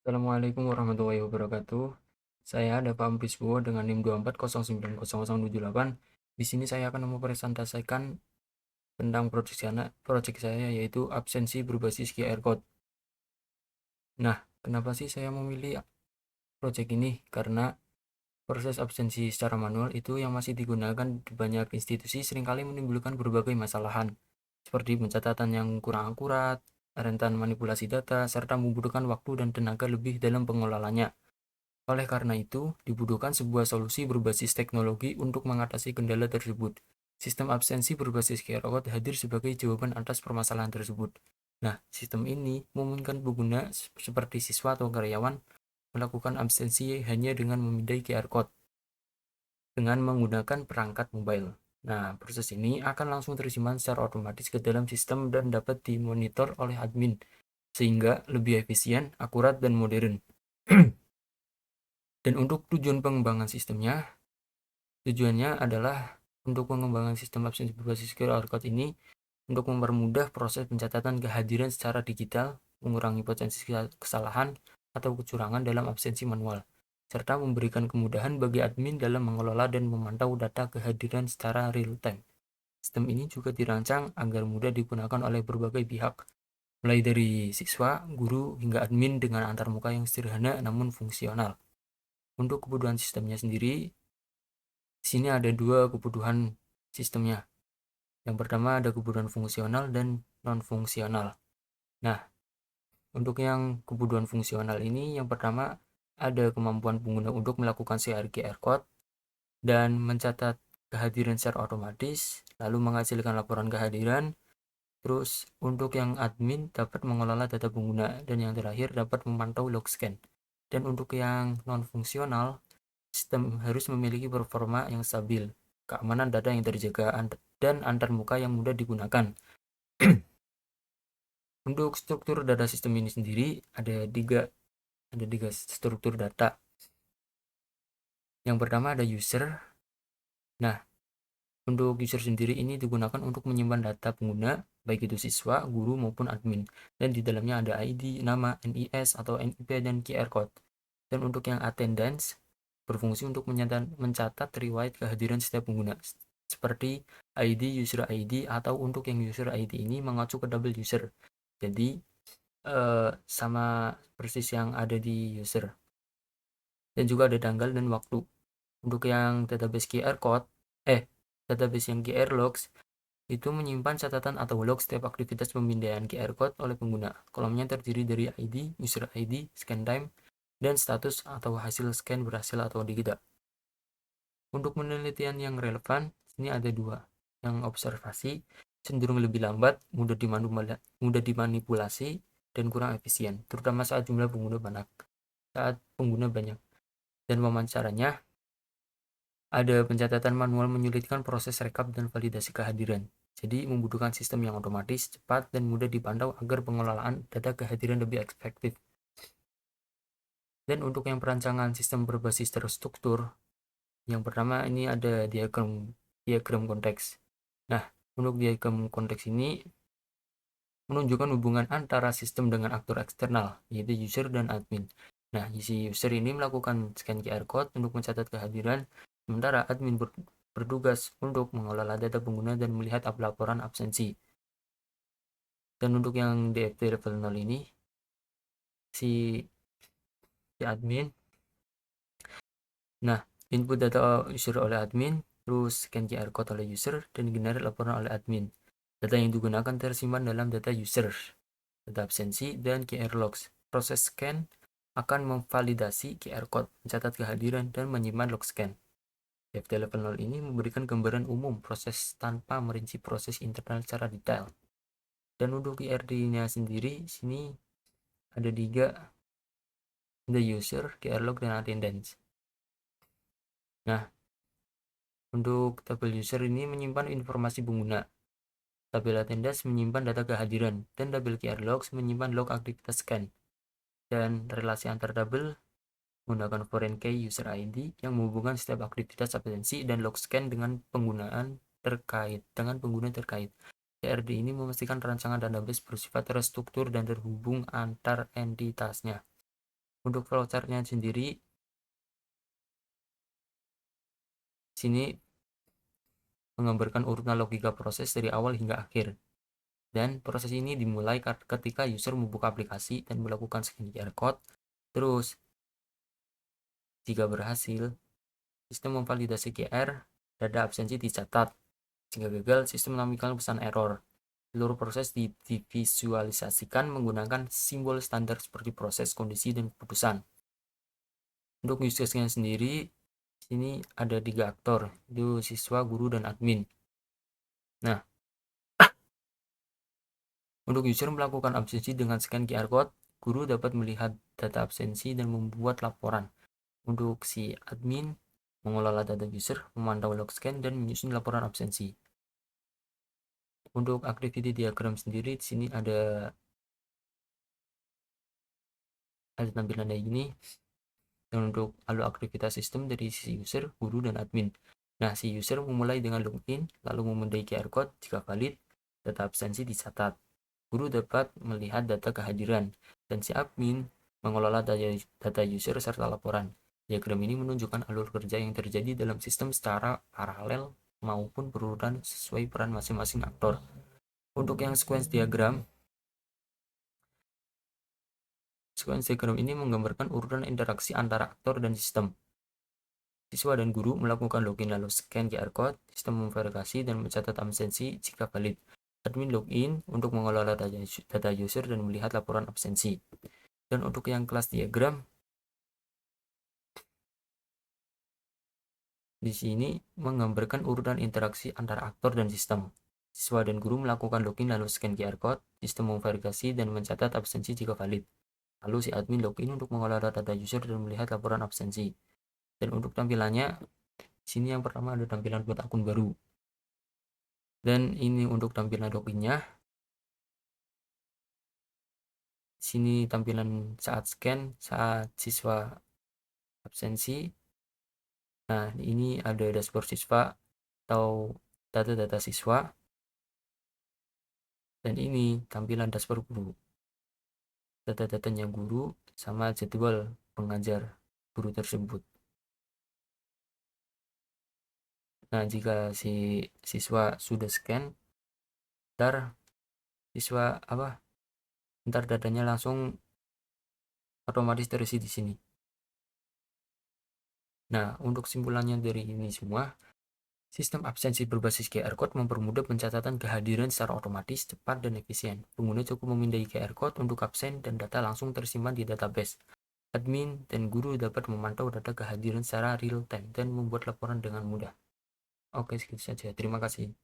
Assalamualaikum warahmatullahi wabarakatuh. Saya Dava Ambiswo dengan NIM 240900078. Di sini saya akan mempresentasikan tentang proyek saya yaitu absensi berbasis QR code. Nah, kenapa sih saya memilih proyek ini? Karena proses absensi secara manual itu yang masih digunakan di banyak institusi seringkali menimbulkan berbagai masalahan, seperti pencatatan yang kurang akurat, rentan manipulasi data, serta membutuhkan waktu dan tenaga lebih dalam pengelolaannya. Oleh karena itu, dibutuhkan sebuah solusi berbasis teknologi untuk mengatasi kendala tersebut. Sistem absensi berbasis QR code hadir sebagai jawaban atas permasalahan tersebut. Nah, sistem ini memungkinkan pengguna seperti siswa atau karyawan melakukan absensi hanya dengan memindai QR code dengan menggunakan perangkat mobile. Nah, proses ini akan langsung tersimpan secara otomatis ke dalam sistem dan dapat dimonitor oleh admin, sehingga lebih efisien, akurat, dan modern. Dan untuk tujuan pengembangan sistemnya, tujuannya adalah untuk pengembangan sistem absensi berbasis QR code ini untuk mempermudah proses pencatatan kehadiran secara digital, mengurangi potensi kesalahan atau kecurangan dalam absensi manual, serta memberikan kemudahan bagi admin dalam mengelola dan memantau data kehadiran secara real-time. Sistem ini juga dirancang agar mudah digunakan oleh berbagai pihak, mulai dari siswa, guru, hingga admin dengan antarmuka yang sederhana namun fungsional. Untuk kebutuhan sistemnya sendiri, di sini ada dua kebutuhan sistemnya. Yang pertama ada kebutuhan fungsional dan non-fungsional. Nah, untuk yang kebutuhan fungsional ini, yang pertama ada kemampuan pengguna untuk melakukan share QR code dan mencatat kehadiran secara otomatis, lalu menghasilkan laporan kehadiran. Terus untuk yang admin dapat mengelola data pengguna dan yang terakhir dapat memantau log scan. Dan untuk yang non-fungsional, sistem harus memiliki performa yang stabil, keamanan data yang terjaga, dan antarmuka yang mudah digunakan. Untuk struktur data sistem ini sendiri ada tiga struktur data. Yang pertama ada user. Nah, untuk user sendiri ini digunakan untuk menyimpan data pengguna, baik itu siswa, guru, maupun admin. Dan di dalamnya ada ID, nama, NIS, atau NIP, dan QR code. Dan untuk yang attendance, berfungsi untuk mencatat riwayat kehadiran setiap pengguna, seperti ID, user ID, atau untuk yang user ID ini mengacu ke double user. Jadi, sama persis yang ada di user. Dan juga ada tanggal dan waktu. Untuk yang database QR code, database yang QR logs, itu menyimpan catatan atau log setiap aktivitas pemindaian QR code oleh pengguna. Kolomnya terdiri dari ID, user ID, scan time, dan status atau hasil scan berhasil atau tidak. Untuk penelitian yang relevan, sini ada dua. Yang observasi cenderung lebih lambat, mudah dimanipulasi, dan kurang efisien, terutama saat jumlah pengguna banyak. Dan wawancaranya, ada pencatatan manual menyulitkan proses rekap dan validasi kehadiran. Jadi membutuhkan sistem yang otomatis, cepat, dan mudah dipantau agar pengelolaan data kehadiran lebih efektif. Dan untuk yang perancangan sistem berbasis terstruktur, yang pertama ini ada diagram konteks. Nah, untuk diagram konteks ini menunjukkan hubungan antara sistem dengan aktor eksternal, yaitu user dan admin. Nah, si user ini melakukan scan QR code untuk mencatat kehadiran, sementara admin bertugas untuk mengelola data pengguna dan melihat laporan absensi. Dan untuk yang DFT level 0 ini, si admin, nah, input data user oleh admin, terus scan QR code oleh user, dan generate laporan oleh admin. Data yang digunakan tersimpan dalam data user, data absensi, dan QR logs. Proses scan akan memvalidasi QR code, mencatat kehadiran, dan menyimpan log scan. DFT level 0 ini memberikan gambaran umum proses tanpa merinci proses internal secara detail. Dan untuk IRD-nya sendiri, sini ada 3, ada user, QR log, dan attendance. Nah, untuk tabel user ini menyimpan informasi pengguna, tabel attendance menyimpan data kehadiran, dan tabel QR logs menyimpan log aktivitas scan. Dan relasi antar tabel menggunakan foreign key user ID yang menghubungkan setiap aktivitas absensi dan log scan dengan pengguna terkait. CRD ini memastikan rancangan database bersifat terstruktur dan terhubung antar entitasnya. Untuk flowchartnya sendiri, sini menggambarkan urutan logika proses dari awal hingga akhir. Dan proses ini dimulai ketika user membuka aplikasi dan melakukan scan QR code. Terus, jika berhasil, sistem memvalidasi QR, data absensi dicatat. Jika gagal, sistem menampilkan pesan error. Seluruh proses divisualisasikan menggunakan simbol standar seperti proses, kondisi, dan keputusan. Untuk use case-nya sendiri, sini ada 3 aktor, yaitu siswa, guru, dan admin. Nah, untuk user melakukan absensi dengan scan QR code, guru dapat melihat data absensi dan membuat laporan. Untuk si admin, mengelola data user, memantau log scan, dan menyusun laporan absensi. Untuk activity diagram sendiri, di sini ada tampilan kayak gini. Dan untuk alur aktivitas sistem dari sisi user, guru, dan admin. Nah, si user memulai dengan login, lalu memindai QR code. Jika valid, data absensi dicatat. Guru dapat melihat data kehadiran, dan si admin mengelola data user serta laporan. Diagram ini menunjukkan alur kerja yang terjadi dalam sistem secara paralel maupun berurutan sesuai peran masing-masing aktor. Untuk yang sequence diagram ini menggambarkan urutan interaksi antara aktor dan sistem. Siswa dan guru melakukan login lalu scan QR code, sistem memverifikasi dan mencatat absensi jika valid. Admin login untuk mengelola data user dan melihat laporan absensi. Dan untuk yang kelas diagram, di sini menggambarkan urutan interaksi antara aktor dan sistem. Siswa dan guru melakukan login lalu scan QR code, sistem memverifikasi dan mencatat absensi jika valid. Lalu si admin login untuk mengelola data user dan melihat laporan absensi. Dan untuk tampilannya, sini yang pertama ada tampilan buat akun baru. Dan ini untuk tampilan loginnya. Sini tampilan saat scan, saat siswa absensi. Nah, ini ada dashboard siswa atau data-data siswa. Dan ini tampilan dashboard guru. Data-datanya guru sama jadwal pengajar guru tersebut. Nah, jika si siswa sudah scan, ntar datanya langsung otomatis terisi di sini. Nah, untuk simpulannya dari ini semua, sistem absensi berbasis QR code mempermudah pencatatan kehadiran secara otomatis, cepat, dan efisien. Pengguna cukup memindai QR code untuk absen dan data langsung tersimpan di database. Admin dan guru dapat memantau data kehadiran secara real time dan membuat laporan dengan mudah. Oke, segitu saja. Terima kasih.